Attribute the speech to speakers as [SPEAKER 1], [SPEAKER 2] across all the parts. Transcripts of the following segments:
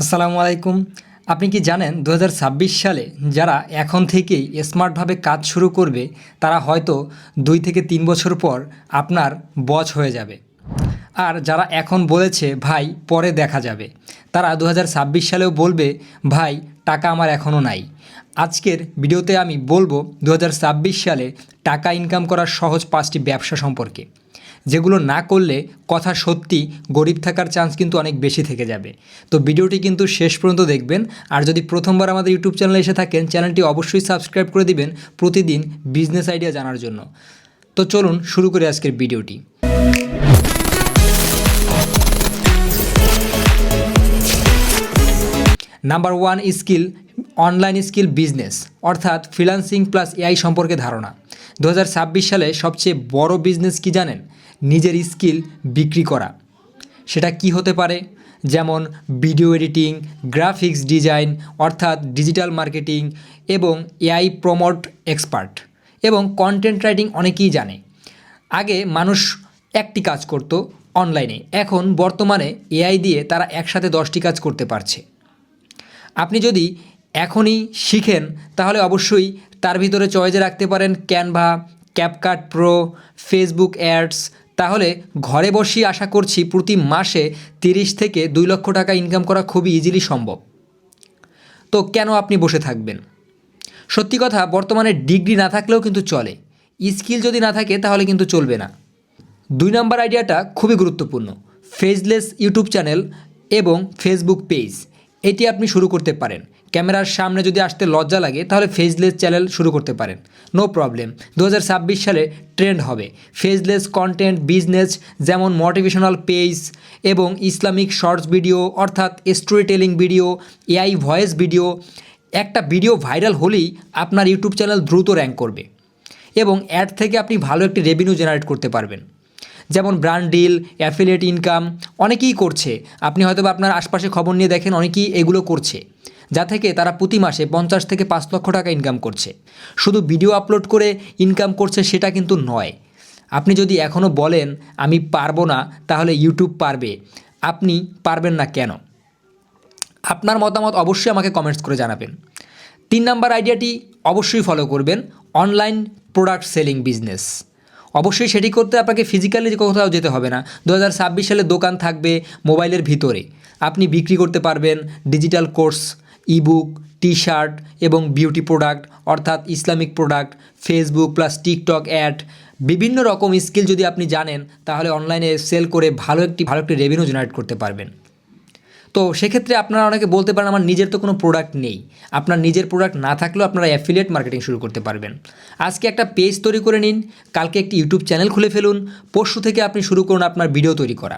[SPEAKER 1] আসসালামু আলাইকুম। আপনি কি জানেন ২০২৬ সালে যারা এখন থেকেই স্মার্টভাবে কাজ শুরু করবে তারা হয়তো ২ থেকে ৩ বছর পর আপনার বস হয়ে যাবে। আর যারা এখন বলেছে ভাই পরে দেখা যাবে, তারা ২০২৬ সালেও বলবে ভাই টাকা আমার এখনও নাই। আজকের ভিডিওতে আমি বলবো ২০২৬ সালে টাকা ইনকাম করার সহজ ৫টি ব্যবসা সম্পর্কে, যেগুলো না করলে কথা সত্যি গরিব থাকার চান্স কিন্তু অনেক বেশি থেকে যাবে। তো ভিডিওটি কিন্তু শেষ পর্যন্ত দেখবেন। আর যদি প্রথমবার আমাদের ইউটিউব চ্যানেলে এসে থাকেন, চ্যানেলটি অবশ্যই সাবস্ক্রাইব করে দিবেন প্রতিদিন বিজনেস আইডিয়া জানার জন্য। তো চলুন শুরু করি আজকের ভিডিওটি। Number 1 skill, online skill business, অর্থাৎ ফ্রিল্যান্সিং প্লাস এআই সম্পর্কে ধারণা। ২০২৬ সালে সবচেয়ে বড় বিজনেস কি জানেন? নিজের স্কিল বিক্রি করা। সেটা কি হতে পারে? যেমন ভিডিও এডিটিং, গ্রাফিক্স ডিজাইন অর্থাৎ ডিজিটাল মার্কেটিং এবং এআই প্রমোট এক্সপার্ট এবং কন্টেন্ট রাইটিং অনেকেই জানে। আগে মানুষ একটি কাজ করত অনলাইনে, এখন বর্তমানে এআই দিয়ে তারা একসাথে 10টি কাজ করতে পারছে। আপনি যদি এখনই শিখেন তাহলে অবশ্যই তার ভিতরে চয়েসে রাখতে পারেন Canva, CapCut pro, Facebook ads. তাহলে ঘরে বসেই আশা করছি প্রতি মাসে 30 থেকে 2 লক্ষ টাকা ইনকাম করা খুবই ইজিলি সম্ভব। তো কেন আপনি বসে থাকবেন? সত্যি কথা, বর্তমানে ডিগ্রি না থাকলেও কিন্তু চলে, স্কিল যদি না থাকে তাহলে কিন্তু চলবে না। 2 নম্বর আইডিয়াটা খুবই গুরুত্বপূর্ণ, ফেসলেস ইউটিউব চ্যানেল এবং ফেসবুক পেজ। এটি আপনি শুরু করতে পারেন। ক্যামেরার সামনে যদি আসতে লজ্জা লাগে তাহলে ফেসলেস চ্যানেল শুরু করতে পারেন, নো প্রবলেম। ২০২৬ সালে ট্রেন্ড হবে ফেসলেস কন্টেন্ট বিজনেস, যেমন মোটিভেশনাল পেজ এবং ইসলামিক শর্টস ভিডিও অর্থাৎ story telling video, AI voice video. একটা ভিডিও ভাইরাল হলেই আপনার ইউটিউব চ্যানেল দ্রুত র্যাঙ্ক করবে এবং অ্যাড থেকে আপনি ভালো একটি রেভিনিউ জেনারেট করতে পারবেন। যেমন ব্র্যান্ড ডিল, অ্যাফিলিয়েট ইনকাম অনেকেই করছে। আপনি হয়তো আপনার আশপাশে খবর নিয়ে দেখেন অনেকেই এগুলো করছে, যা থেকে তারা প্রতি মাসে 50 থেকে 5 লক্ষ টাকা ইনকাম করছে। শুধু ভিডিও আপলোড করে ইনকাম করছে সেটা কিন্তু নয়। আপনি যদি এখনও বলেন আমি পারবো না, তাহলে ইউটিউব পারবে। আপনি পারবেন না কেন? আপনার মতামত অবশ্যই আমাকে কমেন্টস করে জানাবেন। 3 নাম্বার আইডিয়াটি অবশ্যই ফলো করবেন, অনলাইন প্রোডাক্ট সেলিং বিজনেস। অবশ্যই সেটি করতে আপনাকে ফিজিক্যালি কোথাও যেতে হবে না। ২০২৬ সালে দোকান থাকবে মোবাইলের ভিতরে। আপনি বিক্রি করতে পারবেন digital course, ebook, T shirt এবং বিউটি প্রোডাক্ট অর্থাৎ Islamic product, Facebook plus TikTok ad. বিভিন্ন রকম স্কিল যদি আপনি জানেন তাহলে অনলাইনে সেল করে ভালো একটি রেভিনিউ জেনারেট করতে পারবেন। তো সেক্ষেত্রে আপনারা অনেকে বলতে পারেন আমার নিজের তো কোনো প্রোডাক্ট নেই। আপনার নিজের প্রোডাক্ট না থাকলেও আপনারা অ্যাফিলিয়েট মার্কেটিং শুরু করতে পারবেন। আজকে একটা পেজ তৈরি করে নিন, কালকে একটি ইউটিউব চ্যানেল খুলে ফেলুন, পরশু থেকে আপনি শুরু করুন আপনার ভিডিও তৈরি করা।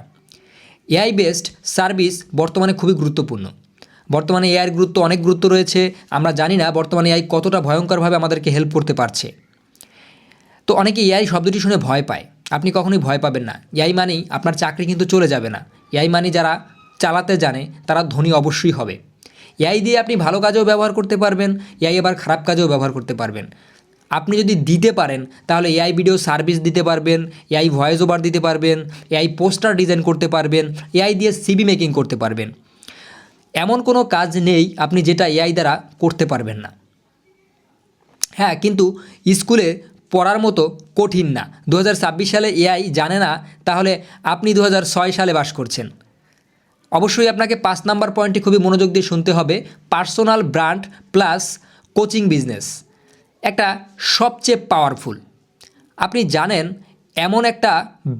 [SPEAKER 1] এআই বেসড সার্ভিস বর্তমানে খুবই গুরুত্বপূর্ণ। বর্তমানে এআইয়ের গুরুত্ব অনেক গুরুত্ব রয়েছে। আমরা জানি না বর্তমানে এআই কতটা ভয়ঙ্করভাবে আমাদেরকে হেল্প করতে পারছে। তো অনেকে এআই শব্দটি শুনে ভয় পায়। আপনি কখনোই ভয় পাবেন না। এআই মানেই আপনার চাকরি কিন্তু চলে যাবে না। এআই মানে যারা চালাতে জানে তারা ধনী অবশ্যই হবে। এআই দিয়ে আপনি ভালো কাজেও ব্যবহার করতে পারবেন, এআই আবার খারাপ কাজেও ব্যবহার করতে পারবেন। আপনি যদি দিতে পারেন তাহলে এআই ভিডিও সার্ভিস দিতে পারবেন, এআই ভয়েস ওভার দিতে পারবেন, এআই পোস্টার ডিজাইন করতে পারবেন, এআই দিয়ে সিভি মেকিং করতে পারবেন। এমন কোনো কাজ নেই আপনি যেটা এআই দ্বারা করতে পারবেন না। হ্যাঁ, কিন্তু স্কুলে পড়ার মতো কঠিন না। ২০২৬ সালে এআই জানে না, তাহলে আপনি ২০০৬ সালে বাস করছেন। অবশ্যই আপনাকে 5 নাম্বার পয়েন্টটি খুবই মনোযোগ দিয়ে শুনতে হবে, personal brand plus coaching business. একটা সবচেয়ে পাওয়ারফুল, আপনি জানেন এমন একটা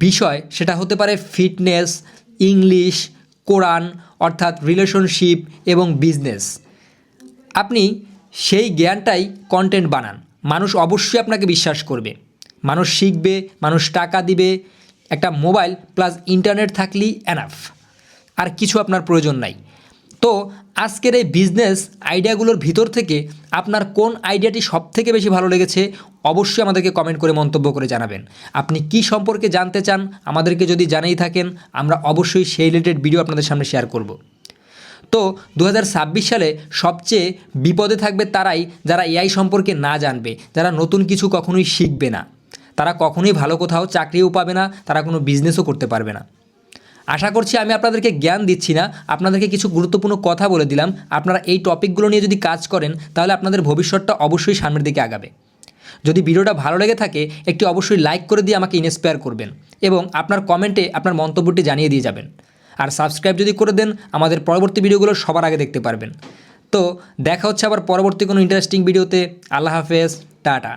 [SPEAKER 1] বিষয়, সেটা হতে পারে ফিটনেস, ইংলিশ, কোরআন অর্থাৎ রিলেশনশিপ এবং বিজনেস। আপনি সেই জ্ঞানটাই কন্টেন্ট বানান, মানুষ অবশ্যই আপনাকে বিশ্বাস করবে, মানুষ শিখবে, মানুষ টাকা দিবে। একটা মোবাইল প্লাস ইন্টারনেট থাকলেই এনাফ, আর কিছু আপনার প্রয়োজন নাই। তো আজকের এই বিজনেস আইডিয়াগুলোর ভিতর থেকে আপনার কোন আইডিয়াটি সবথেকে বেশি ভালো লেগেছে অবশ্যই আমাদেরকে কমেন্ট করে মন্তব্য করে জানাবেন। আপনি কি সম্পর্কে জানতে চান আমাদেরকে যদি জানিয়ে থাকেন, আমরা অবশ্যই সেই রিলেটেড ভিডিও আপনাদের সামনে শেয়ার করব। তো ২০২৬ সালে সবচেয়ে বিপদে থাকবে তারাই যারা এআই সম্পর্কে না জানবে, যারা নতুন কিছু কখনোই শিখবে না। তারা কখনোই ভালো কোথাও চাকরিও পাবে না, তারা কোনো বিজনেসও করতে পারবে না। আশা করছি আমি আপনাদেরকে জ্ঞান দিচ্ছি না, আপনাদেরকে কিছু গুরুত্বপূর্ণ কথা বলে দিলাম। আপনারা এই টপিকগুলো নিয়ে যদি কাজ করেন তাহলে আপনাদের ভবিষ্যৎটা অবশ্যই সামনের দিকে আগাবে। যদি ভিডিওটা ভালো লেগে থাকে একটি অবশ্যই লাইক করে দিয়ে আমাকে ইন্সপায়ার করবেন এবং আপনার কমেন্টে আপনার মন্তব্যটি জানিয়ে দিয়ে যাবেন। আর সাবস্ক্রাইব যদি করে দেন আমাদের পরবর্তী ভিডিওগুলো সবার আগে দেখতে পারবেন। তো দেখা হচ্ছে আবার পরবর্তী কোনো ইন্টারেস্টিং ভিডিওতে। আল্লাহ হাফেজ, টাটা।